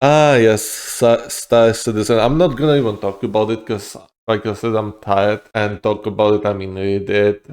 Yes, Star Citizen. I'm not gonna even talk about it because, like I said, I'm tired. And talk about it, I mean, read it.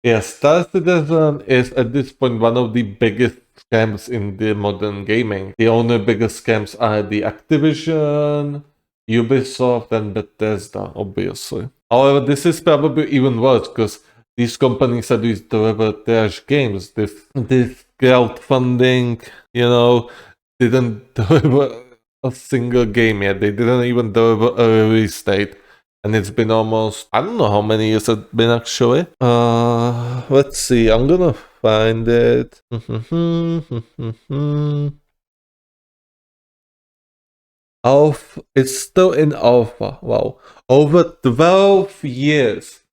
Yeah, Star Citizen is at this point one of the biggest scams in the modern gaming. The only biggest scams are the Activision, Ubisoft, and Bethesda, obviously. However, this is probably even worse because these companies at least deliver trash games. This crowdfunding, didn't deliver a single game yet. They didn't even deliver a release date. And it's been almost, I don't know how many years it's been actually. Let's see, I'm gonna find it. It's still in alpha. Wow. Over 12 years.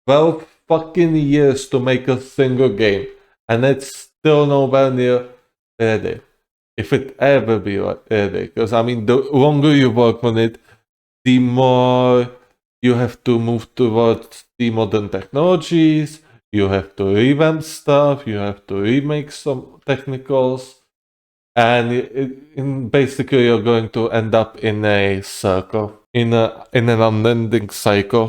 12 fucking years to make a single game. And it's still nowhere near ready. If it ever be ready. Because I mean, the longer you work on it, the more you have to move towards the modern technologies, you have to revamp stuff, you have to remake some technicals, and basically you're going to end up in a circle, in an unending cycle.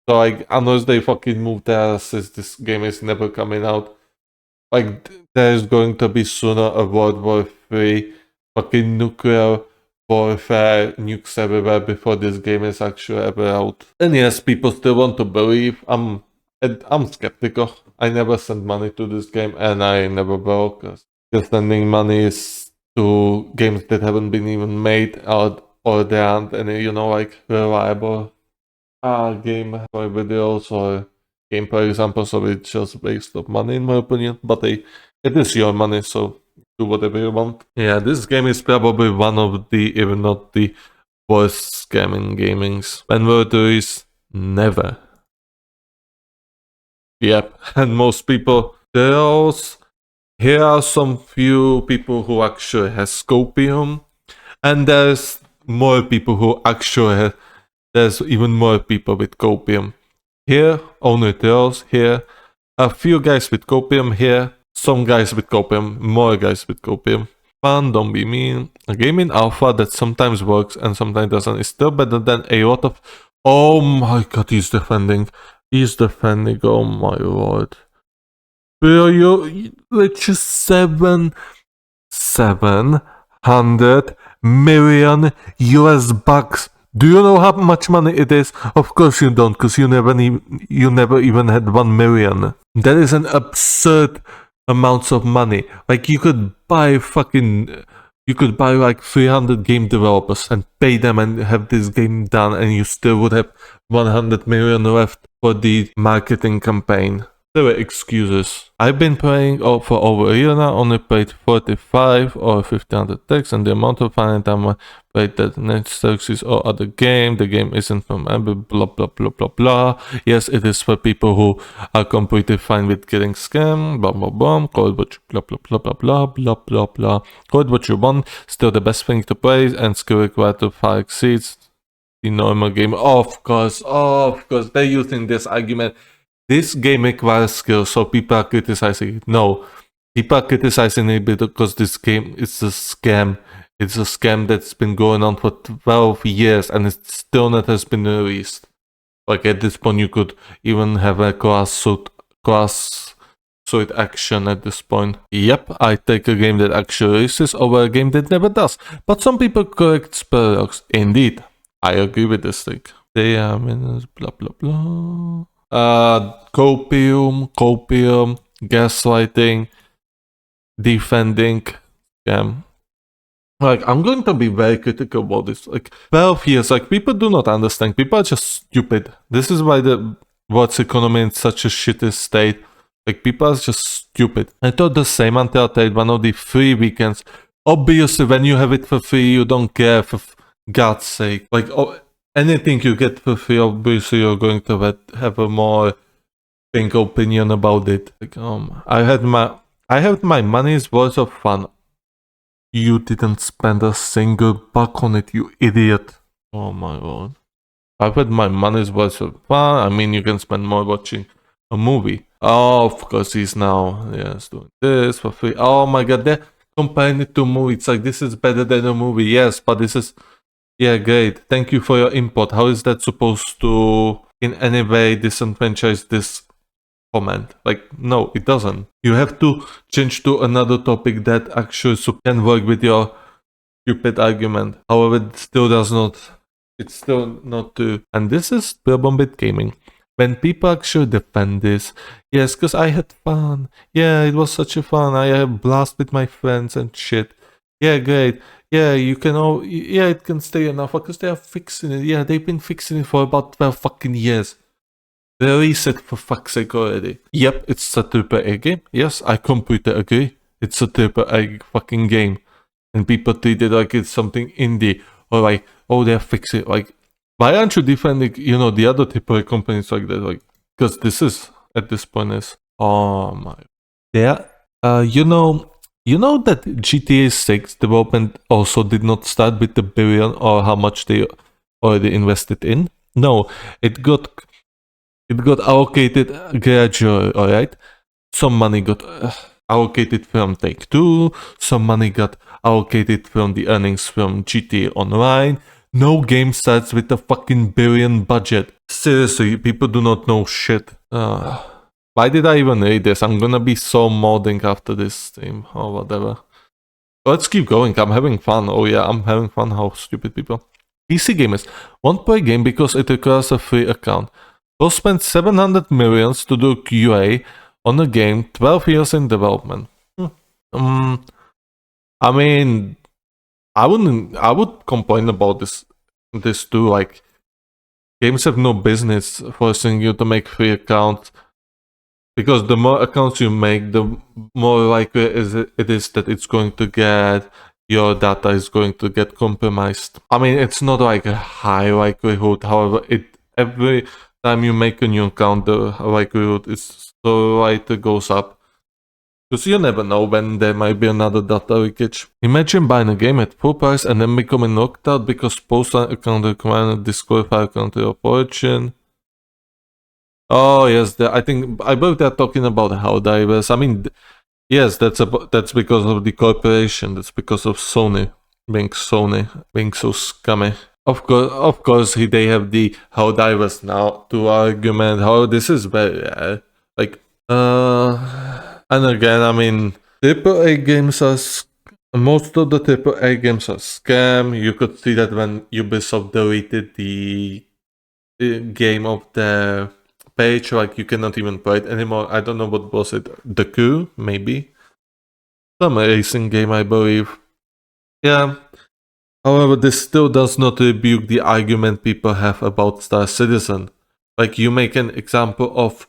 So like, unless they fucking move their asses, this game is never coming out. Like, there's going to be sooner a World War III, fucking nuclear warfare, nukes everywhere before this game is actually ever out. And yes, people still want to believe. I'm skeptical. I never sent money to this game, and I never will, because sending money is to games that haven't been even made, or there aren't any, like, reliable game videos or gameplay examples, so it's just waste of money in my opinion. But it is your money, so do whatever you want. Yeah, this game is probably one of the, if not the worst scam in gamings. When word is never. Yep, and most people, here are some few people who actually has Scopium, and there's more people who actually have, there's even more people with Copium. Here, only trolls. Here, a few guys with Copium. Here, some guys with Copium, more guys with Copium. Fun, don't be mean. A game in alpha that sometimes works and sometimes doesn't is still better than a lot of... Oh my god, he's defending. He's defending, oh my lord. Bro, it's just 700 million US bucks. Do you know how much money it is? Of course you don't, because you never even had 1 million. That is an absurd amounts of money. Like, you could buy like 300 game developers and pay them and have this game done, and you still would have 100 million left for the marketing campaign. There were excuses. I've been playing for over a year now, only played 45 or 1500 texts, and the amount of fun time I played that next text is all other game. The game isn't from blah blah blah blah blah. Yes, it is for people who are completely fine with getting scammed. Blah blah blah. Call it what you blah blah blah blah blah blah blah blah. Call it what you want. Still the best thing to play, and skill required to far exceeds the normal game. Of course, they're using this argument. This game requires skill, so people are criticizing it. No, people are criticizing it because this game is a scam. It's a scam that's been going on for 12 years and it still not has been released. Like, at this point, you could even have a class suit action at this point. Yep, I take a game that actually releases over a game that never does. But some people correct spell. Indeed, I agree with this thing. They are blah blah blah. Copium, gaslighting, defending, scam. Like, I'm going to be very critical about this. Like, 12 years, like, people do not understand. People are just stupid. This is why the world's economy in such a shitty state. Like, people are just stupid. I thought the same until I tried one of the free weekends. Obviously, when you have it for free, you don't care, for God's sake. Like, anything you get for free, obviously you're going to have a more pink opinion about it. Like, I had my money's worth of fun. You didn't spend a single buck on it, you idiot. Oh my lord. I've had my money's worth of fun. I mean, you can spend more watching a movie. Oh, of course he's now, yes, doing this for free. Oh my god, comparing it to a movie. It's like, this is better than a movie. Yes, but this is, yeah, great. Thank you for your input. How is that supposed to in any way disenfranchise this comment? Like, no, it doesn't. You have to change to another topic that actually can work with your stupid argument. However, it still does not. It's still not true. And this is problem with gaming. When people actually defend this, yes, because I had fun. Yeah, it was such a fun. I had a blast with my friends and shit. Yeah, great. Yeah, you can all. Yeah, it can stay enough because they are fixing it. Yeah, they've been fixing it for about 12 fucking years. Release it for fuck's sake already. Yep, it's a AAA game. Yes, I completely agree. It's a AAA fucking game. And people treat it like it's something indie. Or like, oh, they're fixing it. Like, why aren't you defending, the other AAA companies like that? Like, because this is, at this point is, oh my. Yeah, you know that GTA 6 development also did not start with the billion or how much they already invested in. No, it got allocated gradually, alright? Some money got allocated from Take-Two, some money got allocated from the earnings from GTA Online. No game starts with a fucking billion budget. Seriously, people do not know shit. Why did I even read this? I'm gonna be so modding after this stream or whatever. Let's keep going. I'm having fun. Oh yeah, I'm having fun. How stupid people. PC gamers won't play game because it requires a free account. We'll spend 700 millions to do QA on a game 12 years in development. I mean, I would complain about this too. Like, games have no business forcing you to make free accounts, because the more accounts you make, the more likely it is that it's going to get, your data is going to get compromised. I mean, it's not like a high likelihood. However, every time you make a new account, the likelihood is slightly goes up. Because you never know when there might be another data leakage. Imagine buying a game at full price and then becoming knocked out because post-account requirement disqualify country of origin. Oh yes, I believe they're talking about how diverse. I mean, yes, that's because of the corporation. That's because of Sony being so scummy. Of course, they have the how diverse now to argument. How this is very like and again, I mean, AAA games are most of the AAA games are scam. You could see that when Ubisoft deleted the game of the page, like you cannot even play it anymore. I don't know what was it, The Crew, maybe some racing game, I believe. Yeah. However, this still does not rebuke the argument people have about Star Citizen. Like, you make an example of,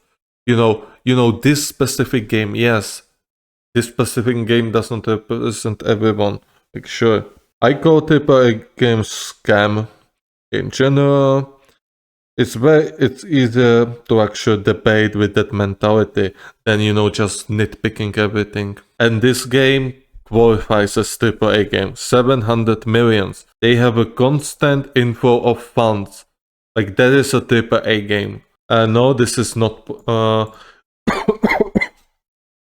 this specific game. Yes, this specific game does not represent everyone. Like, sure, I call AAA games scam in general. It's easier to actually debate with that mentality than, just nitpicking everything. And this game qualifies as AAA game. 700 millions. They have a constant inflow of funds. Like, that is a AAA game. No, this is not.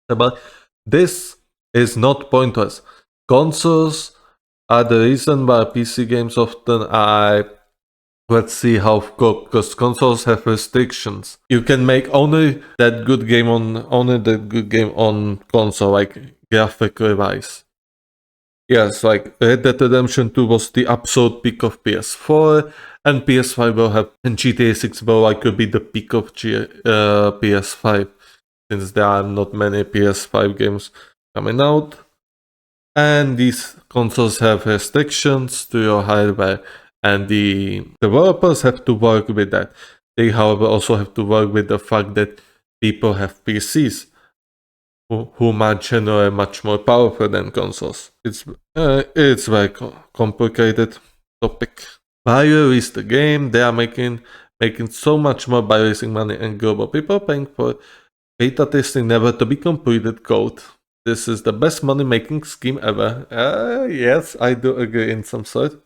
But this is not pointless. Consoles are the reason why PC games often are. Let's see how, because consoles have restrictions. You can make only that good game on console, like graphically wise. Yes, like Red Dead Redemption 2 was the absolute peak of PS4, and PS5 will have, and GTA 6 will likely be the peak of PS5, since there are not many PS5 games coming out. And these consoles have restrictions to your hardware, and the developers have to work with that. They, however, also have to work with the fact that people have PCs who are generally much more powerful than consoles. It's very complicated topic. By release the game, they are making so much more by raising money and global people paying for beta testing never to be completed code. This is the best money-making scheme ever. Yes, I do agree in some sort.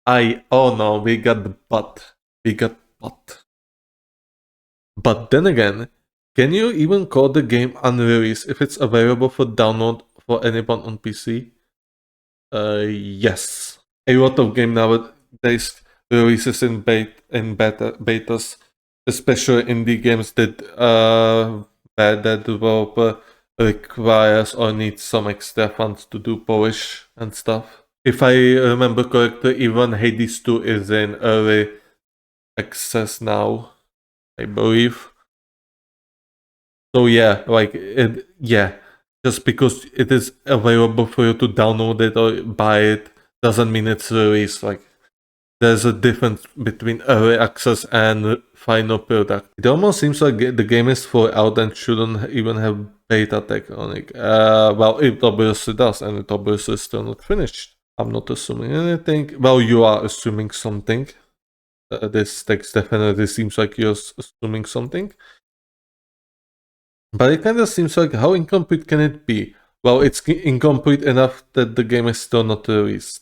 Oh no, we got the butt. But then again, can you even call the game unreleased if it's available for download for anyone on PC? Yes. A lot of game nowadays releases in betas, especially indie games that where the developer requires or needs some extra funds to do polish and stuff. If I remember correctly, even Hades 2 is in early access now, I believe. So yeah, just because it is available for you to download it or buy it doesn't mean it's released. Like, there's a difference between early access and final product. It almost seems like the game is full out and shouldn't even have beta tech on it. Well, it obviously does, and it obviously is still not finished. I'm not assuming anything. Well, you are assuming something. This text definitely seems like you're assuming something. But it kind of seems like, how incomplete can it be? Well, it's incomplete enough that the game is still not released.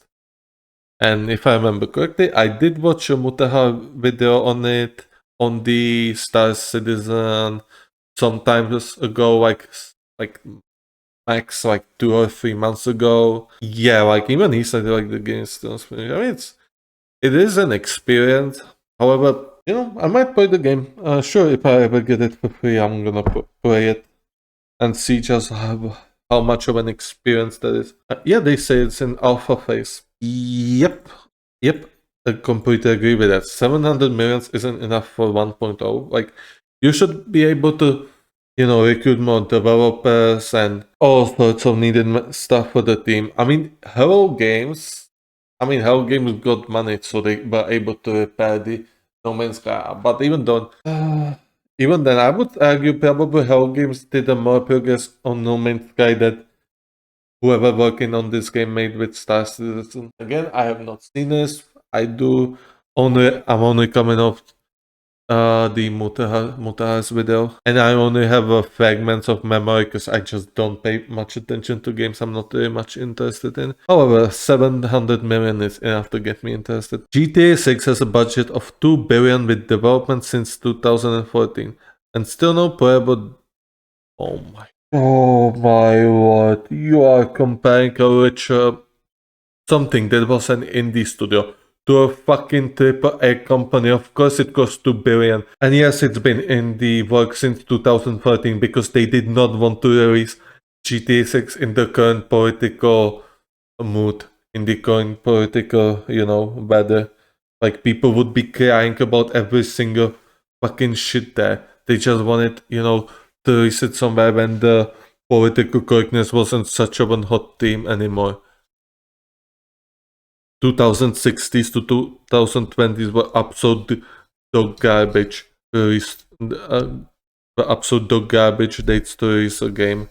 And if I remember correctly, I did watch a Mutaha video on it, on the Star Citizen, sometimes ago, like max like 2 or 3 months ago. Yeah, like even he said like the game is still finished. I mean, it is an experience. However, you know, I might play the game. Sure, if I ever get it for free, I'm gonna play it and see just how much of an experience that is. Yeah, they say it's in alpha phase. Yep. I completely agree with that. 700 millions isn't enough for 1.0. Like, you should be able to, you know, recruit more developers and all sorts of needed stuff for the team. I mean, Hello Games got money, so they were able to repair the No Man's Sky. But even then, I would argue probably Hello Games did a more progress on No Man's Sky that whoever working on this game made with Star Citizen. Again, I have not seen this. I'm only coming off the Mutaha's video, and I only have fragments of memory because I just don't pay much attention to games I'm not very much interested in. However, 700 million is enough to get me interested. GTA 6 has a budget of 2 billion with development since 2014, and still no playable. Oh my word! You are comparing a richer something that was an indie studio to a fucking AAA company. Of course it cost 2 billion. And yes, it's been in the works since 2013 because they did not want to release GTA 6 in the current political mood, in the current political, weather. Like, people would be crying about every single fucking shit there. They just wanted, to release it somewhere when the political correctness wasn't such a hot theme anymore. 2060s to 2020s were absolute dog garbage. Absolute dog garbage dates to release a game.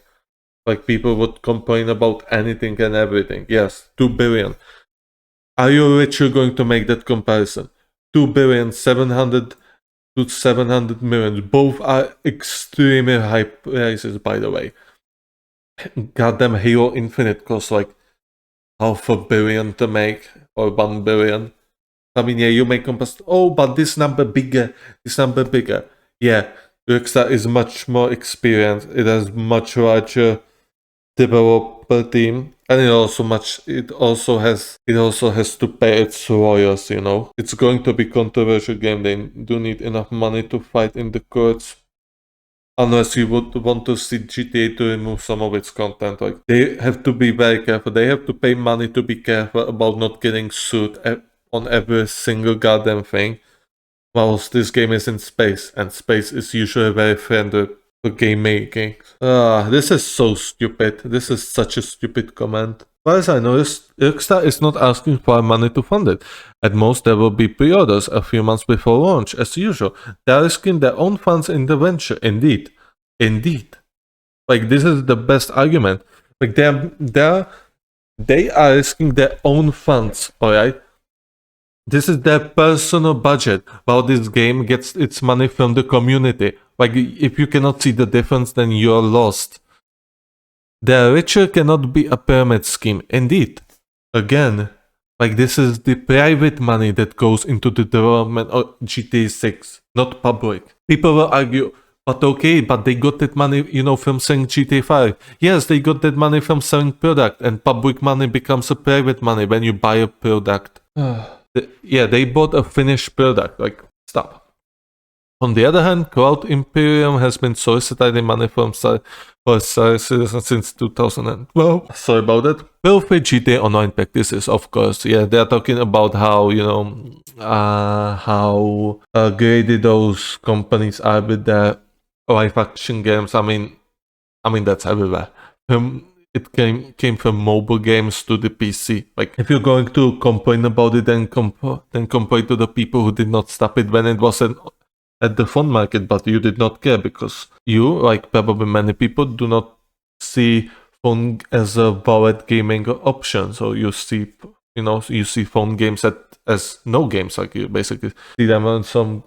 Like, people would complain about anything and everything. Yes, 2 billion. Are you rich? You're going to make that comparison. 2 billion, 700 to 700 million. Both are extremely high prices, by the way. Goddamn Halo Infinite costs like $500 million to make, or 1 billion. I mean, yeah, you may comparison. Oh, but this number bigger. Yeah, Rockstar is much more experienced. It has much larger developer team, and it also has to pay its lawyers. It's going to be controversial game. They do need enough money to fight in the courts. Unless you would want to see GTA to remove some of its content. Like, they have to be very careful. They have to pay money to be careful about not getting sued on every single goddamn thing. Whilst this game is in space, and space is usually very friendly for game making. This is so stupid. This is such a stupid comment. As far as I know, Rockstar is not asking for money to fund it. At most, there will be pre-orders a few months before launch, as usual. They are risking their own funds in the venture. Indeed. Like, this is the best argument. Like, they are risking their own funds, alright? This is their personal budget, while this game gets its money from the community. Like, if you cannot see the difference, then you're lost. The richer cannot be a pyramid scheme. Indeed. Again, like, this is the private money that goes into the development of GTA 6, not public. People will argue, But okay, but they got that money, from selling GTA 5. Yes, they got that money from selling product, and public money becomes a private money when you buy a product. Yeah, they bought a finished product. Like, stop. On the other hand, Cloud Imperium has been soliciting money for citizens since 2012. Sorry about that. Filthy GTA Online practices, of course. Yeah, they are talking about how, how greedy those companies are with their live action games. I mean that's everywhere. It came from mobile games to the PC. Like, if you're going to complain about it, then complain to the people who did not stop it when it was at the phone market, but you did not care because you, like probably many people, do not see phone as a valid gaming option. So you see, phone games as no games. Like, you basically see them on some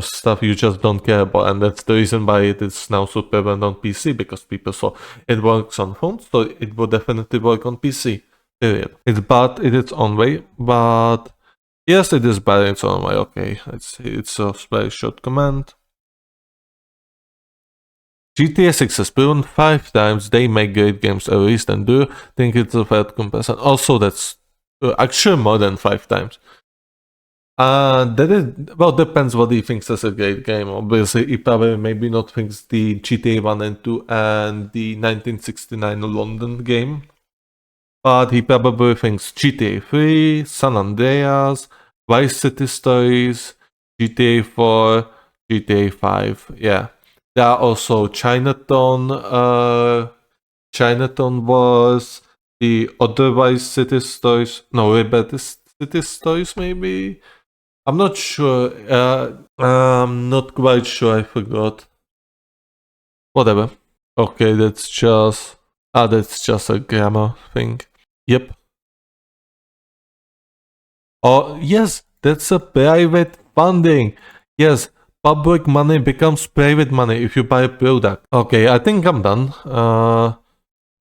stuff you just don't care about, and that's the reason why it is now so prevalent on PC, because people saw it works on phones, so it will definitely work on PC. Period. It's bad in its own way, but yes, it is bad in its own way. Okay, it's a very short command. GTA 6 has proven 5 times they make great games at least, and do you think it's a fair comparison? Also, that's actually more than 5 times. That is, well, depends what he thinks is a great game. Obviously, he probably maybe not thinks the GTA 1 and 2 and the 1969 London game. But he probably thinks GTA 3, San Andreas, Vice City Stories, GTA 4, GTA 5. Yeah. There are also Chinatown. Chinatown was the other Vice City Stories. No, Liberty City Stories, maybe? I'm not sure. I'm not quite sure. I forgot. Whatever. Okay, that's just a grammar thing. Yep. Oh, yes, that's a private funding. Yes, public money becomes private money if you buy a product. Okay, I think I'm done.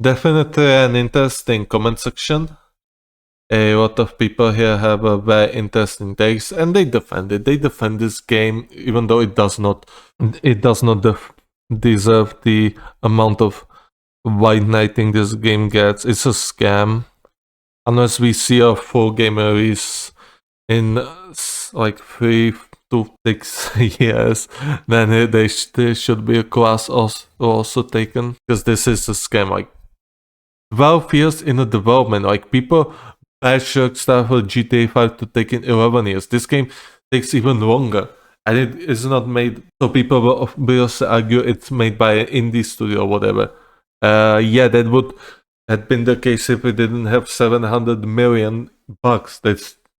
Definitely an interesting comment section. A lot of people here have a very interesting takes, and they defend it. They defend this game, even though it does not deserve the amount of white knighting this game gets. It's a scam. Unless we see a full game release in like 3 to 6 years, then there should be a class also taken, because this is a scam. Like, 12 years in the development, like, people patch stuff for GTA 5 to take in 11 years. This game takes even longer, and it is not made, so people will also argue it's made by an indie studio or whatever. Yeah, that would have been the case if we didn't have $700 million.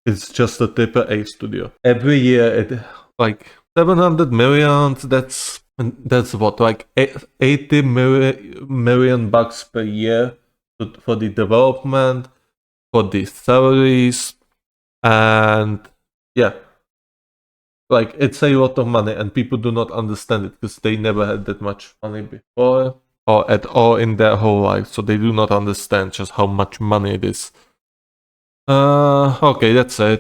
It's just a AAA studio. Every year, it like 700 million. That's what, like 80 million bucks per year for the development, for the salaries, and yeah, like, it's a lot of money, and people do not understand it because they never had that much money before or at all in their whole life, so they do not understand just how much money it is. Okay, that's it.